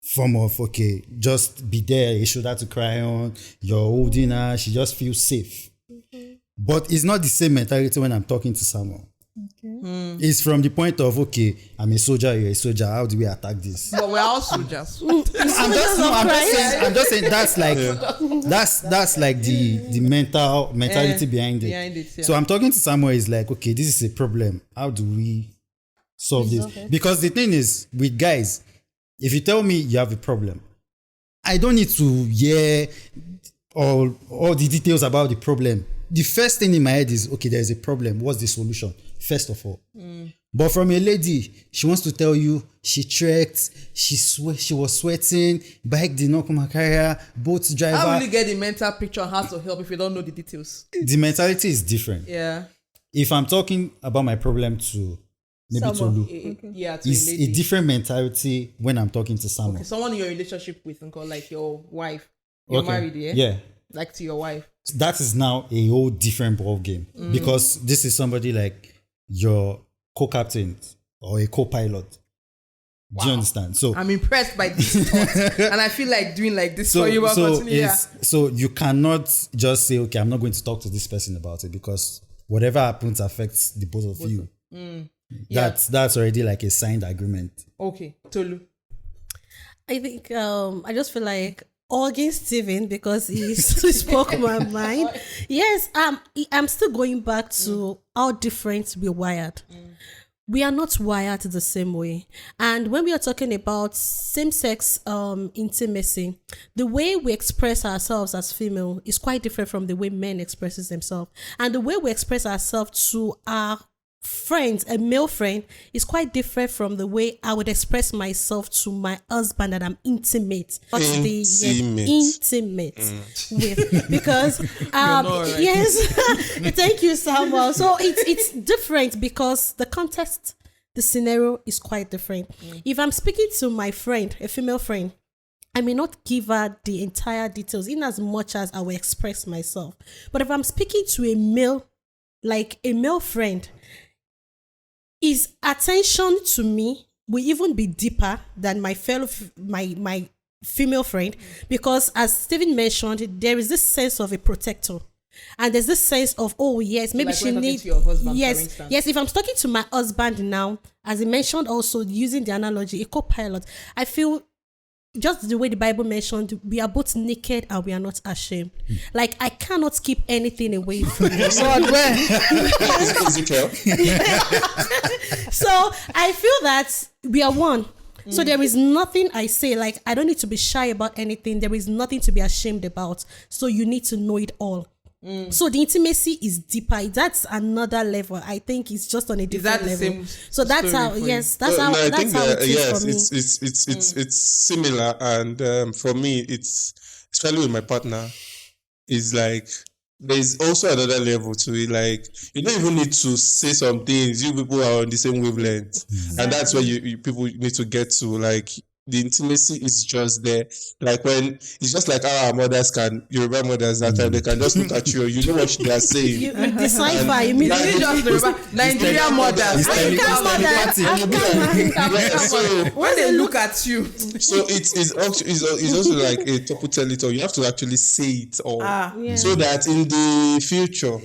form of, okay, just be there, a shoulder to cry on, you're holding her, she just feels safe. But it's not the same mentality when I'm talking to someone. It's from the point of, okay, I'm a soldier, you're a soldier. How do we attack this? But we're all soldiers. I'm just saying that's like that's like the mentality behind it. So I'm talking to someone is like, okay, this is a problem. How do we solve this? Because the thing is, with guys, if you tell me you have a problem, I don't need to hear all the details about the problem. The first thing in my head is, okay, there's a problem. What's the solution? First of all. But from a lady, she wants to tell you she trekked, she was sweating, bike did not come carry, boat driver. How will you get the mental picture on how to help if you don't know the details? The mentality is different. Yeah. If I'm talking about my problem to maybe Tolu, it's a different mentality when I'm talking to someone. Okay, someone in your relationship with, like your wife. You're married, yeah? Yeah. Like to your wife. That is now a whole different ball game because this is somebody like your co-captain or a co-pilot. Wow. Do you understand? So I'm impressed by this thought, and I feel like doing like this for you. So you cannot just say, okay, I'm not going to talk to this person about it because whatever happens affects the both of you. That's already like a signed agreement. Okay, Tolu. I think I just feel like against Steven because he spoke my mind. Yes, I'm still going back to how different we're wired. We are not wired the same way. And when we are talking about same-sex intimacy, the way we express ourselves as female is quite different from the way men expresses themselves. And the way we express ourselves to our friends, a male friend, is quite different from the way I would express myself to my husband that I'm intimate with, because yes, thank you, Samuel. So it's different because the context, the scenario is quite different. If I'm speaking to my friend, a female friend, I may not give her the entire details in as much as I will express myself. But if I'm speaking to a male, like a male friend, his attention to me will even be deeper than my my female friend, because as Steven mentioned, there is this sense of a protector. And there's this sense of, oh yes, maybe like she needs your husband. Yes. If I'm talking to my husband now, as he mentioned, also using the analogy, a co-pilot, I feel just the way the Bible mentioned, we are both naked and we are not ashamed. Like, I cannot keep anything away from you. So I feel that we are one. So there is nothing I say, like, I don't need to be shy about anything. There is nothing to be ashamed about. So you need to know it all. So the intimacy is deeper. That's another level. I think it's just on a different level. So that's how. Yes, that's how. I think how it is for me. It's similar, and for me, it's especially with my partner, is like there's also another level to it. Like, you don't even need to say some things. You people are on the same wavelength, and that's where you people need to get to. Like, the intimacy is just there. Like, when it's just like our mothers Yoruba mothers that time, they can just look at you, you know what they are saying. You decipher immediately. Just Yoruba, Nigerian mothers. When they look at you. So it's also like a topu tell it all. You have to actually say it all. So that in the future,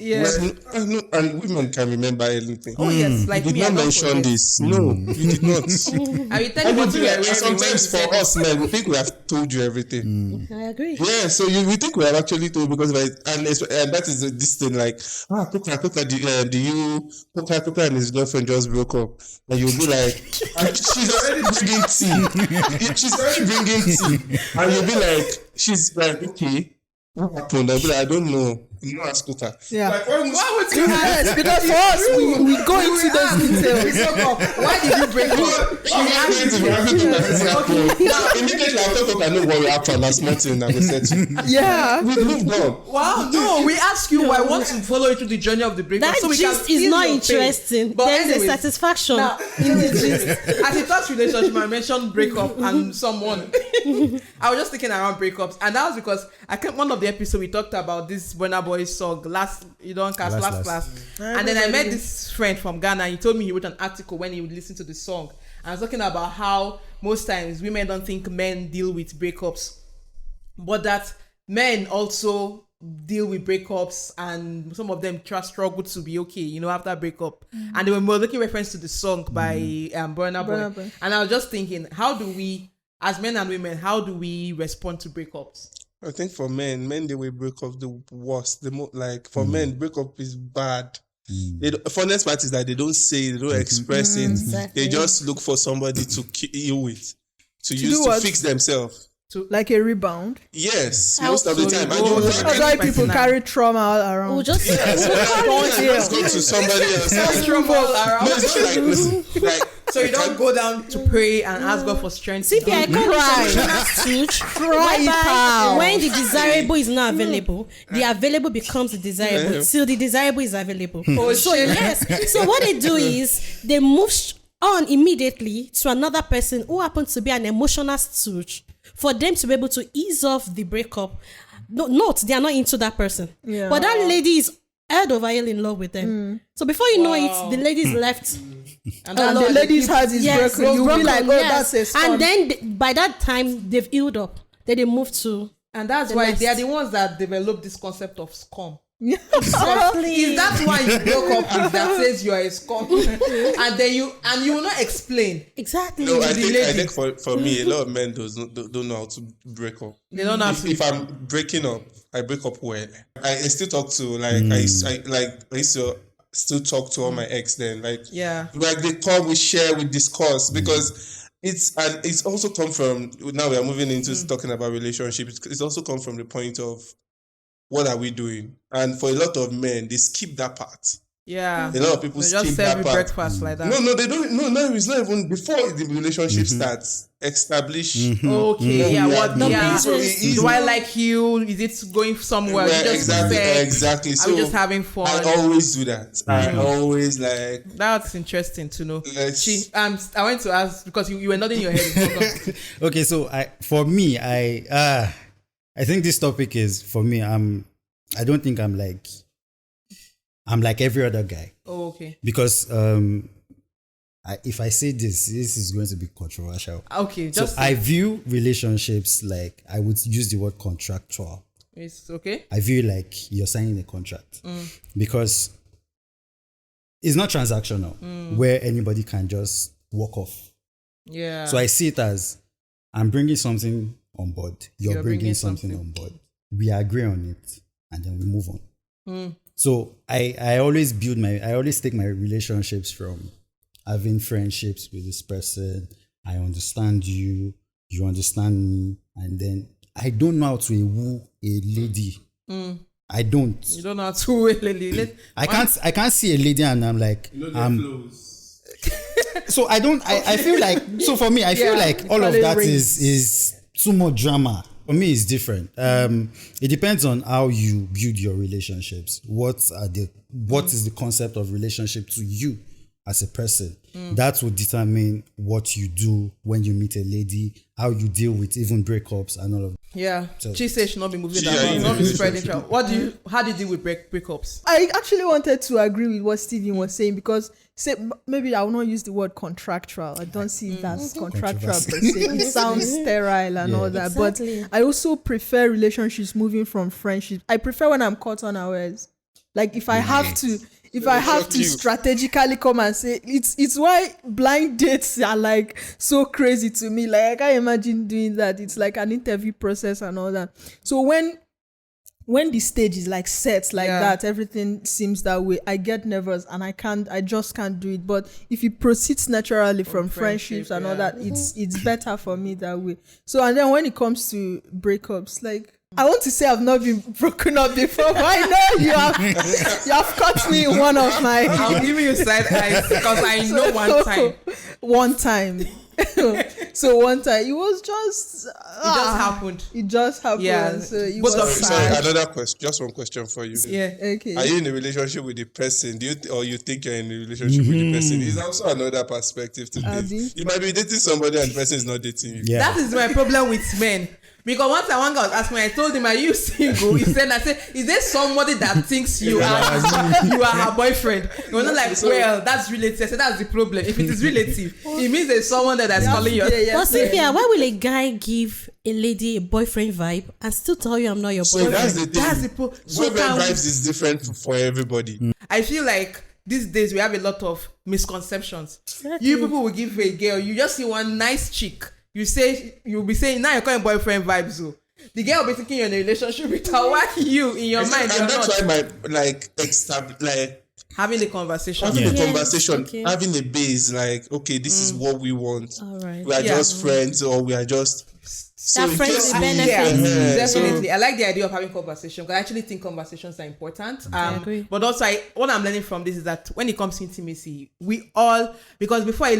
and women can remember anything. Oh yes, like you did not mention this. No, you did not. I will tell you what you are sometimes for us men, we think we have told you everything. I agree. Yeah, so we think we have actually told, because and that is this thing like, Coca and his girlfriend just broke up, and you'll be like, she's already bringing tea, and you'll be like, she's like, okay, what happened? I'll be like, I don't know. You ask Coca. Yeah. Like, why would you yes, because for us, we go into those details. Why did you break up? Now, immediately after Coca, I know what will happen. That's nothing that we said to. Yeah. We moved on. Wow, no, we ask you, I want to follow you through the journey of the breakup. That so we gist can is not interesting. But there is a satisfaction in the gist. As a third relationship, I mentioned breakup and someone. I was just thinking around breakups, and that was because I think one of the episodes we talked about this Burna Boy song, last class. And then I met this friend from Ghana, and he told me he wrote an article when he would listen to the song. I was talking about how most times women don't think men deal with breakups, but that men also deal with breakups, and some of them just struggle to be okay, after breakup. And they were making reference to the song by Burna Boy. And I was just thinking, how do we, as men and women, how do we respond to breakups? I think for men they will break up the worst. For men, breakup is bad. Funnest part is that they don't say, they don't express it. Exactly. They just look for somebody to kill with, to use to fix themselves. Like a rebound. Yes, most of the time. That's why people carry trauma all around. We'll just let's go to somebody else. Trauma all around. No, it's not like so you don't go down to pray and ask God for strength. Cynthia, I call when the desirable is not available, the available becomes the desirable till the desirable is available. So what they do is they move on immediately to another person who happens to be an emotional stooge for them to be able to ease off the breakup. Note, they are not into that person. Yeah. But that lady is head over heel in love with them. So before you know it, the lady is left. And the lady's heart is broken. You'll be like, that's a scum. And then by that time, they've healed up. Then they move to... And that's why they are the ones that developed this concept of scum. Exactly. Is that why you broke up with that says you are a scum? and you will not explain. Exactly. No, I think for me, a lot of men don't know how to break up. They don't know how to. If I'm breaking up, I break up well. I still talk to I used to still talk to all my ex then. Like they call, we share, we discuss because it's also come from, now we are moving into talking about relationships. It's also come from the point of what are we doing? And for a lot of men, they skip that part. Yeah. A lot of people skip that part. Breakfast like that. No, they don't. No, it's not even before the relationship starts. Establish. Okay. Do I like you? Is it going somewhere? Exactly. Are So we just having fun? I always do that. I always like. That's interesting to know. I went to ask because you were nodding your head. Okay, so I think this topic is, for me, I don't think I'm like every other guy. Oh, okay. Because if I say this is going to be controversial. Okay. So I view relationships like, I would use the word contractual. It's okay. I view like you're signing a contract. Because it's not transactional where anybody can just walk off. Yeah. So I see it as, I'm bringing something on board. You're bringing something on board. We agree on it, and then we move on. So I always take my relationships from having friendships with this person. I understand you, you understand me, and then I don't know how to woo a lady. I don't. You don't know how to woo a lady. I can't see a lady and I'm like, so I don't. I feel like, so for me, I feel like all of that is too much drama. For me, it's different. It depends on how you build your relationships. What is the concept of relationship to you as a person? That will determine what you do when you meet a lady, how you deal with even breakups and all of that. Yeah. So, she says she not be moving that, not be spreading trouble. How do you deal with breakups? I actually wanted to agree with what Steven was saying because maybe I will not use the word contractual. I don't see it as contractual per se. It sounds sterile and all that. Exactly. But I also prefer relationships moving from friendship. I prefer when I'm caught unawares. Like if I have to strategically come and say, it's why blind dates are like so crazy to me. Like I can't imagine doing that. It's like an interview process and all that. So when the stage is like set like that, everything seems that way, I get nervous and I just can't do it. But if it proceeds naturally from friendships and all that, it's better for me that way. So, and then when it comes to breakups, like, I want to say I've not been broken up before, but I know you have caught me in one of my... I'll give you side eyes because I know one time. So one time it was just it just happened. Yeah. So it was sorry, another question, just one question for you. Yeah. Okay. Are you in a relationship with the person? Or you think you're in a relationship with the person? It's also another perspective to this. You might be dating somebody and the person is not dating you. That is my problem with men. Because one time one guy was asking me, I told him, are you single? He said, is there somebody that thinks you are her boyfriend? He was not like, well, that's relative. I said, that's the problem. If it is relative, it means there's someone that's calling you. But Cynthia, why will a guy give a lady a boyfriend vibe and still tell you I'm not your boyfriend? That's the thing. Boyfriend vibes is different for everybody. I feel like these days we have a lot of misconceptions. Exactly. You people will give a girl, you just see one nice chick, you'll be saying, now you're calling boyfriend vibes. So the girl will be thinking you're in a relationship with her. Why you in your mind? And that's not. why having a conversation, having a base, like, okay, this is what we want. All right. We are just friends, or we are just that friends with benefits. Definitely. I like the idea of having conversation because I actually think conversations are important. I agree. But also, what I'm learning from this is that when it comes to intimacy, we all, because before it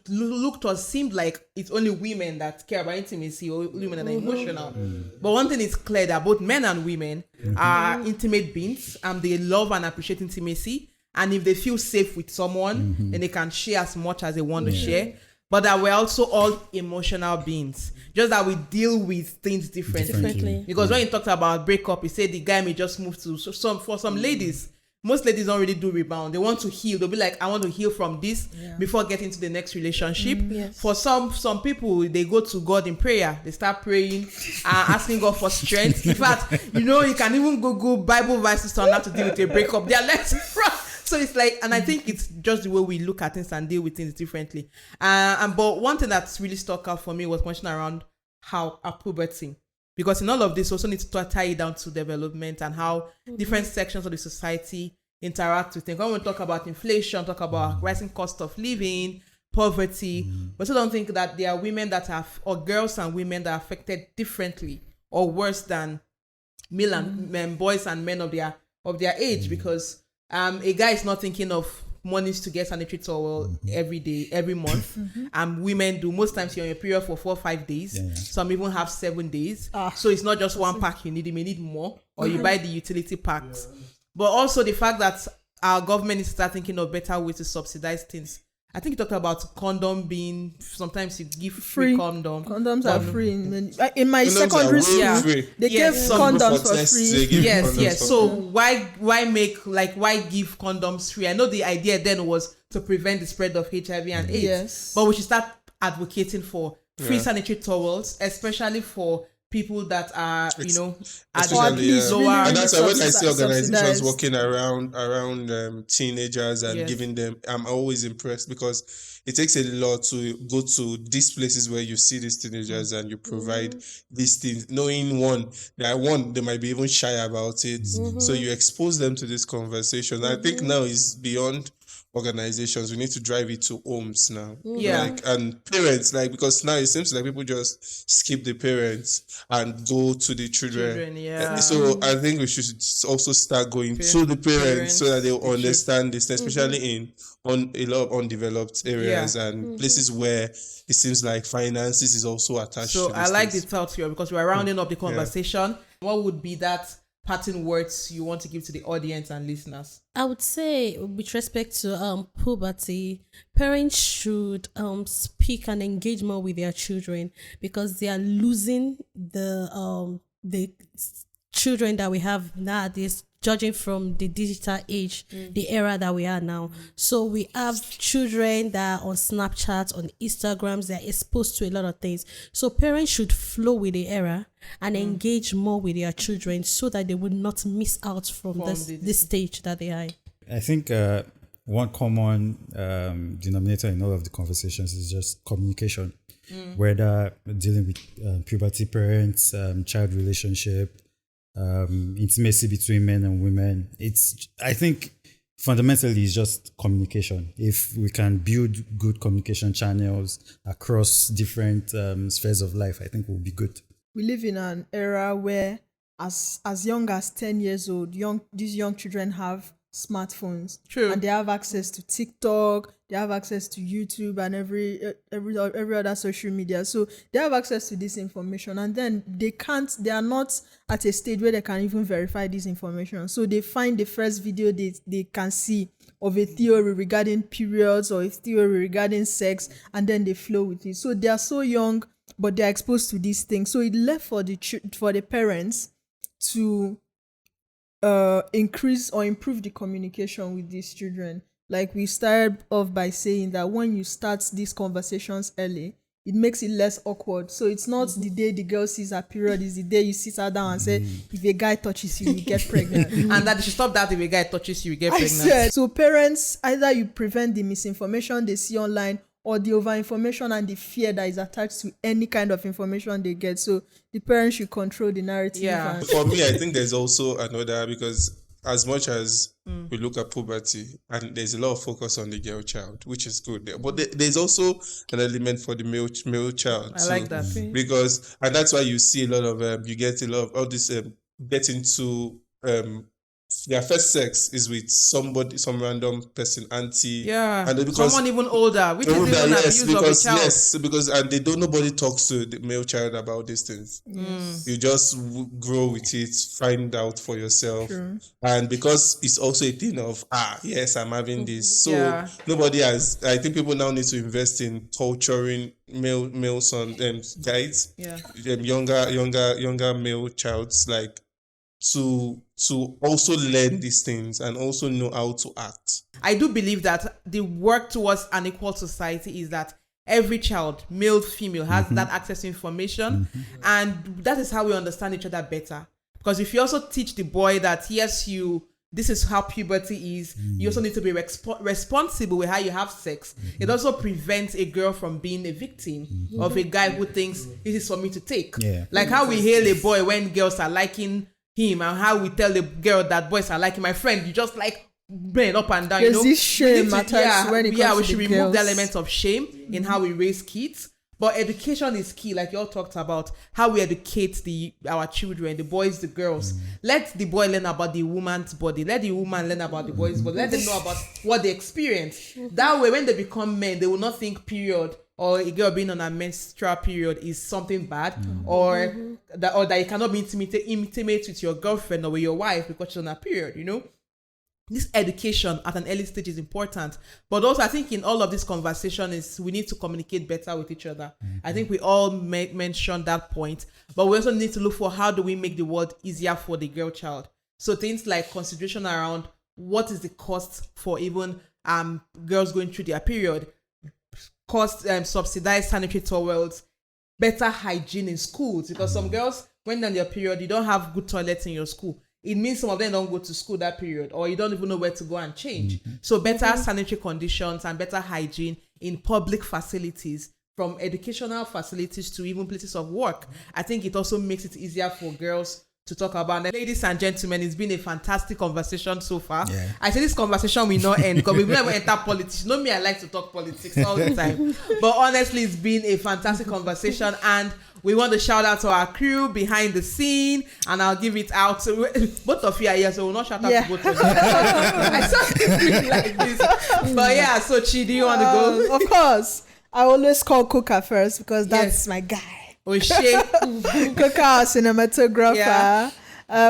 looked or seemed like it's only women that care about intimacy or women that are emotional. But one thing is clear that both men and women are intimate beings and they love and appreciate intimacy. And if they feel safe with someone, then they can share as much as they want to share. But that we're also all emotional beings. Just that we deal with things differently. Because when you talked about breakup, you said the guy may just move to for some ladies. Most ladies don't really do rebound. They want to heal. They'll be like, I want to heal from this before getting to the next relationship. Yes. For some people, they go to God in prayer. They start praying, asking God for strength. In fact, you can even Google Bible verses on how to deal with a breakup. They are less. So it's like, and I think it's just the way we look at things and deal with things differently. But one thing that's really stuck out for me was mentioned around how puberty. Because in all of this, we also need to tie it down to development and how different sections of the society interact with things. When we talk about inflation, talk about rising cost of living, poverty, we also don't think that there are women that or girls and women that are affected differently or worse than male and boys and men of their age, because a guy is not thinking of monies to get sanitary towel every day, every month. Women do. Most times you're on your period for 4 or 5 days. Some even have 7 days. So it's not just one pack you need. You may need more, or you buy the utility packs. But also the fact that our government is start thinking of better ways to subsidize things. I think you talked about condom being, sometimes you give free condom. Condoms are free. In my secondary school, they gave condoms for free. Yes. So why give condoms free? I know the idea then was to prevent the spread of HIV and AIDS. Yes. But we should start advocating for free sanitary towels, especially for people that are, at least lower. And that's why when I see organizations working around teenagers and giving them, I'm always impressed, because it takes a lot to go to these places where you see these teenagers and you provide these things, knowing they might be even shy about it. So you expose them to this conversation. I think now is beyond organizations. We need to drive it to homes now. And parents, because now it seems like people just skip the parents and go to the children. So I think we should also start going to the parents so that they'll understand this, especially on a lot of undeveloped areas and places where it seems like finances is also attached. So to I like the thought here, because we're rounding up the conversation. What would be that parting words you want to give to the audience and listeners? I would say, with respect to puberty, parents should speak and engage more with their children, because they are losing the children that we have nowadays, judging from the digital age, the era that we are now. So we have children that are on Snapchat, on Instagrams, they're exposed to a lot of things. So parents should flow with the era and engage more with their children so that they would not miss out from this stage that they are in. I think one common denominator in all of the conversations is just communication, whether dealing with puberty, parents, child relationship, intimacy between men and women. I think fundamentally it's just communication. If we can build good communication channels across different spheres of life, I think we'll be good. We live in an era where as young as 10 years old, these young children have smartphones. True. And they have access to TikTok, they have access to YouTube and every other social media. So they have access to this information, and then they are not at a stage where they can even verify this information. So they find the first video they can see of a theory regarding periods or a theory regarding sex, and then they flow with it. So they are so young but they're exposed to these things. So it left for the parents to increase or improve the communication with these children. Like we started off by saying that when you start these conversations early, it makes it less awkward. So it's not the day the girl sees her period, is the day you sit her down and say, if a guy touches you, you get pregnant. And that you should stop that. If a guy touches you, you get pregnant. So parents, either you prevent the misinformation they see online or the over-information and the fear that is attached to any kind of information they get. So the parents should control the narrative. Yeah. For me, I think there's also another, because as much as we look at puberty, and there's a lot of focus on the girl child, which is good there, but there's also an element for the male child. I like that. Because, and that's why you see a lot of, you get a lot of all this getting to their first sex is with somebody, some random person, auntie. Yeah. And because someone even older, which is even abuse of a child. Yes, because and nobody talks to the male child about these things. You just grow with it, find out for yourself. True. And because it's also a thing of, yes, I'm having this. So nobody has, I think people now need to invest in culturing male son guys, younger male childs, like to also learn these things and also know how to act. I do believe that the work towards an equal society is that every child, male, female, has that access to information, and that is how we understand each other better. Because if you also teach the boy that this is how puberty is, you also need to be responsible with how you have sex. It also prevents a girl from being a victim of a guy who thinks this is for me to take. Like how we hail a boy when girls are liking him, and how we tell the girl that boys are liking my friend, you just like brain up and down. There's this shame attached when it comes we to should the remove girls. the element of shame in how we raise kids. But education is key, like you all talked about, how we educate our children, the boys, the girls. Let the boy learn about the woman's body. Let the woman learn about the boy's body. Let them know about what they experience. That way, when they become men, they will not think period or a girl being on a menstrual period is something bad, or that you cannot be intimate with your girlfriend or with your wife because she's on a period, you know? This education at an early stage is important. But also, I think in all of this conversation we need to communicate better with each other. I think we all mentioned that point. But we also need to look for how do we make the world easier for the girl child. So things like consideration around what is the cost for even girls going through their period, subsidized sanitary towels, better hygiene in schools. Because some girls, when they're on their period, you don't have good toilets in your school. It means some of them don't go to school that period, or you don't even know where to go and change. So better sanitary conditions and better hygiene in public facilities, from educational facilities to even places of work. I think it also makes it easier for girls to talk about. And ladies and gentlemen, it's been a fantastic conversation so far. I say this conversation will not end because we've never entered politics. You know me, I like to talk politics all the time. But honestly, it's been a fantastic conversation, and we want to shout out to our crew behind the scene, and I'll give it out to both of you are here, so we'll not shout out to both of you. I started like this. But yeah, so Chi, do you want to go? Of course. I always call Coca first because that's my guy. Coca, our cinematographer. Yeah.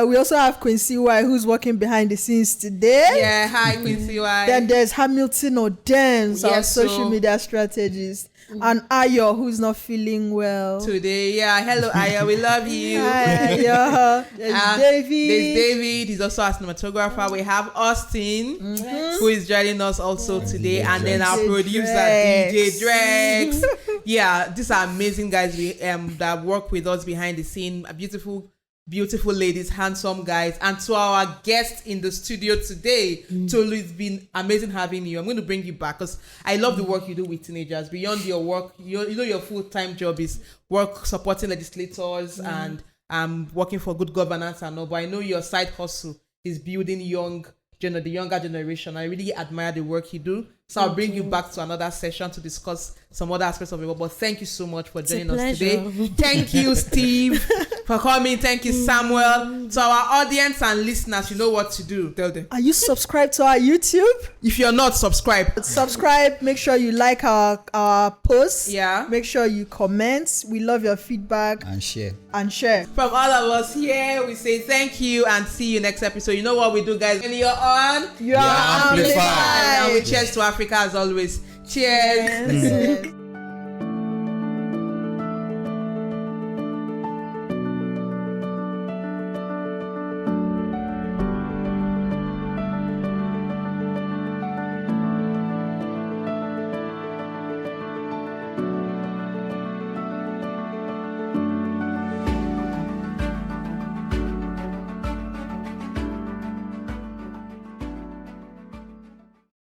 We also have Quincy Y, who's working behind the scenes today. Yeah, hi Quincy Y. Then there's Hamilton Odems, our social media strategist. And Ayo, who's not feeling well today. Yeah, hello Ayo, we love you. Hi Ayo. There's David. There's David, he's also a cinematographer. We have Austin, who is joining us also today. And then our producer, DJ Drexx. Yeah, these are amazing guys that work with us behind the scene. Beautiful ladies, handsome guys. And to our guest in the studio today, Tolu, it's been amazing having you. I'm going to bring you back because I love the work you do with teenagers. Beyond your work, you know your full-time job is work supporting legislators and working for good governance and all. But I know your side hustle is building the younger generation. I really admire the work you do. So I'll bring you back to another session to discuss some other aspects of it. But thank you so much for joining us today. Thank you, Steve, for coming. Thank you, Samuel. To our audience and listeners, you know what to do. Tell them. Are you subscribed to our YouTube? If you're not, subscribe. Subscribe. Make sure you like our posts. Yeah. Make sure you comment. We love your feedback. And share. From all of us here, we say thank you and see you next episode. You know what we do, guys? When you're on, you're amplified. And we cheers to Africa as always. Cheers.